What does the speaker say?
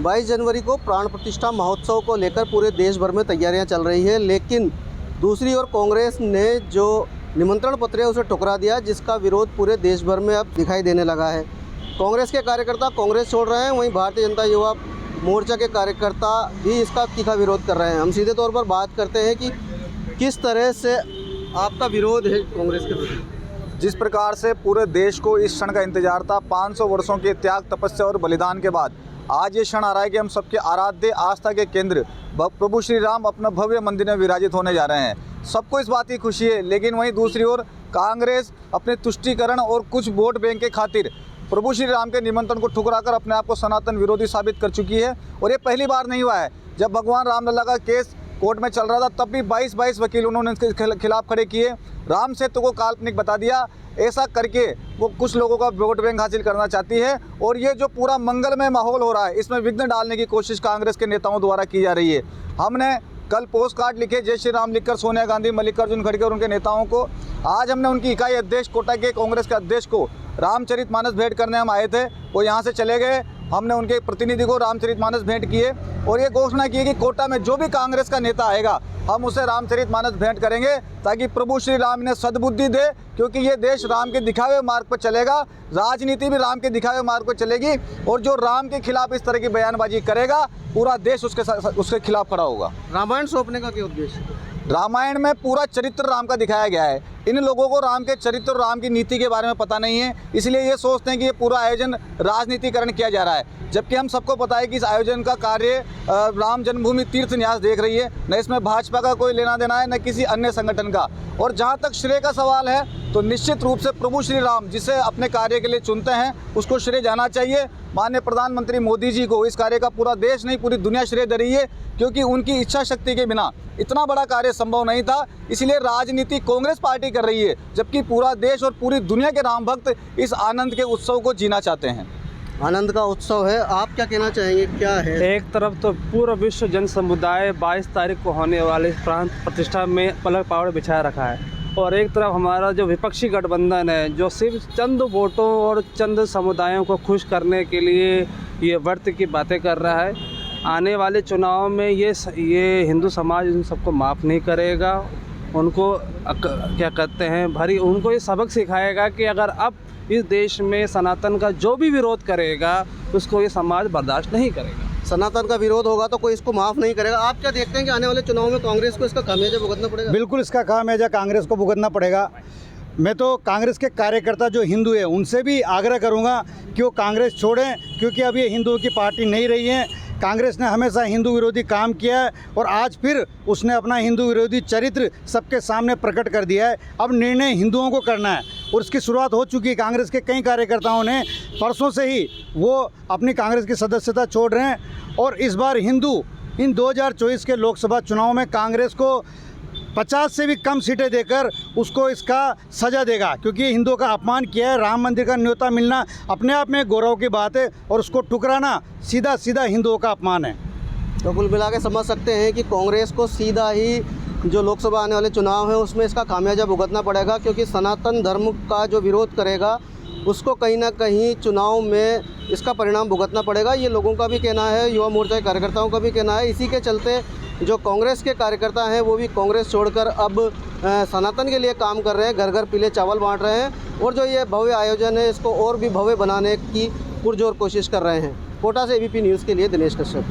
22 जनवरी को प्राण प्रतिष्ठा महोत्सव को लेकर पूरे देश भर में तैयारियां चल रही है, लेकिन दूसरी ओर कांग्रेस ने जो निमंत्रण पत्र है उसे ठुकरा दिया, जिसका विरोध पूरे देश भर में अब दिखाई देने लगा है। कांग्रेस के कार्यकर्ता कांग्रेस छोड़ रहे हैं, वहीं भारतीय जनता युवा मोर्चा के कार्यकर्ता भी इसका तीखा विरोध कर रहे हैं। हम सीधे तौर पर बात करते हैं कि किस तरह से आपका विरोध है कांग्रेस के प्रति। जिस प्रकार से पूरे देश को इस क्षण का इंतजार था, 500 वर्षों के त्याग, तपस्या और बलिदान के बाद आज ये क्षण आ रहा है कि हम सबके आराध्य आस्था के केंद्र प्रभु श्री राम अपना भव्य मंदिर में विराजित होने जा रहे हैं। सबको इस बात की खुशी है, लेकिन वहीं दूसरी ओर कांग्रेस अपने तुष्टीकरण और कुछ वोट बैंक के खातिर प्रभु श्री राम के निमंत्रण को ठुकराकर अपने आप को सनातन विरोधी साबित कर चुकी है। और ये पहली बार नहीं हुआ है। जब भगवान रामलला का केस कोर्ट में चल रहा था, तब भी 22 वकील उन्होंने इसके खिलाफ खड़े किए। राम सेतु को काल्पनिक बता दिया। ऐसा करके वो कुछ लोगों का वोट बैंक हासिल करना चाहती है। और ये जो पूरा मंगलमय माहौल हो रहा है, इसमें विघ्न डालने की कोशिश कांग्रेस के नेताओं द्वारा की जा रही है। हमने कल पोस्ट कार्ड लिखे जय श्री राम लिखकर सोनिया गांधी, मल्लिकार्जुन खड़गे और उनके नेताओं को। आज हमने उनकी इकाई अध्यक्ष कोटा के कांग्रेस के अध्यक्ष को रामचरितमानस भेंट करने हम आए थे, वो यहाँ से चले गए। हमने उनके प्रतिनिधि को रामचरितमानस भेंट किए और ये घोषणा की कि कोटा में जो भी कांग्रेस का नेता आएगा हम उसे रामचरितमानस भेंट करेंगे, ताकि प्रभु श्री राम ने सद्बुद्धि दे, क्योंकि ये देश राम के दिखाए हुए मार्ग पर चलेगा, राजनीति भी राम के दिखाए हुए मार्ग पर चलेगी। और जो राम के खिलाफ इस तरह की बयानबाजी करेगा, पूरा देश उसके खिलाफ खड़ा होगा। रामायण सौंपने का क्या उद्देश्य? रामायण में पूरा चरित्र राम का दिखाया गया है। इन लोगों को राम के चरित्र और राम की नीति के बारे में पता नहीं है, इसलिए ये सोचते हैं कि ये पूरा आयोजन राजनीतिकरण किया जा रहा है। जबकि हम सबको पता है कि इस आयोजन का कार्य राम जन्मभूमि तीर्थ न्यास देख रही है। न इसमें भाजपा का कोई लेना देना है, न किसी अन्य संगठन का। और जहाँ तक श्रेय का सवाल है, तो निश्चित रूप से प्रभु श्री राम जिसे अपने कार्य के लिए चुनते हैं, उसको श्रेय जाना चाहिए। माननीय प्रधानमंत्री मोदी जी को इस कार्य का पूरा देश नहीं, पूरी दुनिया श्रेय दे रही है, क्योंकि उनकी इच्छा शक्ति के बिना इतना बड़ा कार्य संभव नहीं था। इसलिए राजनीति कांग्रेस पार्टी कर रही है, जबकि पूरा देश और पूरी दुनिया के राम भक्त इस आनंद के उत्सव को जीना चाहते हैं। आनंद का उत्सव है, आप क्या कहना चाहेंगे, क्या है? एक तरफ तो पूरा विश्व जन समुदाय 22 तारीख को होने वाले प्राण प्रतिष्ठा में पलक पावड़ बिछाया रखा है, और एक तरफ हमारा जो विपक्षी गठबंधन है, जो सिर्फ चंद वोटों और चंद समुदायों को खुश करने के लिए ये व्रत की बातें कर रहा है। आने वाले चुनाव में ये हिंदू समाज इन सबको माफ़ नहीं करेगा। उनको क्या कहते हैं, भरी उनको ये सबक सिखाएगा कि अगर अब इस देश में सनातन का जो भी विरोध करेगा, उसको ये समाज बर्दाश्त नहीं करेगा। सनातन का विरोध होगा तो कोई इसको माफ़ नहीं करेगा। आप क्या देखते हैं कि आने वाले चुनाव में कांग्रेस को इसका खामियाजा भुगतना पड़ेगा? बिल्कुल, इसका खामियाजा कांग्रेस को भुगतना पड़ेगा। मैं तो कांग्रेस के कार्यकर्ता जो हिंदू हैं उनसे भी आग्रह करूंगा कि वो कांग्रेस छोड़ें, क्योंकि अब ये हिंदुओं की पार्टी नहीं रही है। कांग्रेस ने हमेशा हिंदू विरोधी काम किया है और आज फिर उसने अपना हिंदू विरोधी चरित्र सबके सामने प्रकट कर दिया है। अब निर्णय हिंदुओं को करना है और इसकी शुरुआत हो चुकी है। कांग्रेस के कई कार्यकर्ताओं ने परसों से ही वो अपनी कांग्रेस की सदस्यता छोड़ रहे हैं। और इस बार हिंदू इन 2024 के लोकसभा चुनाव में कांग्रेस को 50 से भी कम सीटें देकर उसको इसका सज़ा देगा, क्योंकि हिंदुओं का अपमान किया है। राम मंदिर का न्योता मिलना अपने आप में गौरव की बात है और उसको ठुकराना सीधा सीधा हिंदुओं का अपमान है। तो कुल मिला के समझ सकते हैं कि कांग्रेस को सीधा ही जो लोकसभा आने वाले चुनाव है उसमें इसका खामियाजा भुगतना पड़ेगा, क्योंकि सनातन धर्म का जो विरोध करेगा उसको कहीं ना कहीं चुनाव में इसका परिणाम भुगतना पड़ेगा। ये लोगों का भी कहना है, युवा मोर्चा के कार्यकर्ताओं का भी कहना है। इसी के चलते जो कांग्रेस के कार्यकर्ता हैं वो भी कांग्रेस छोड़कर अब सनातन के लिए काम कर रहे हैं, घर घर पीले चावल बांट रहे हैं और जो ये भव्य आयोजन है इसको और भी भव्य बनाने की पुरजोर कोशिश कर रहे हैं। कोटा से एबीपी न्यूज़ के लिए दिनेश कश्यप।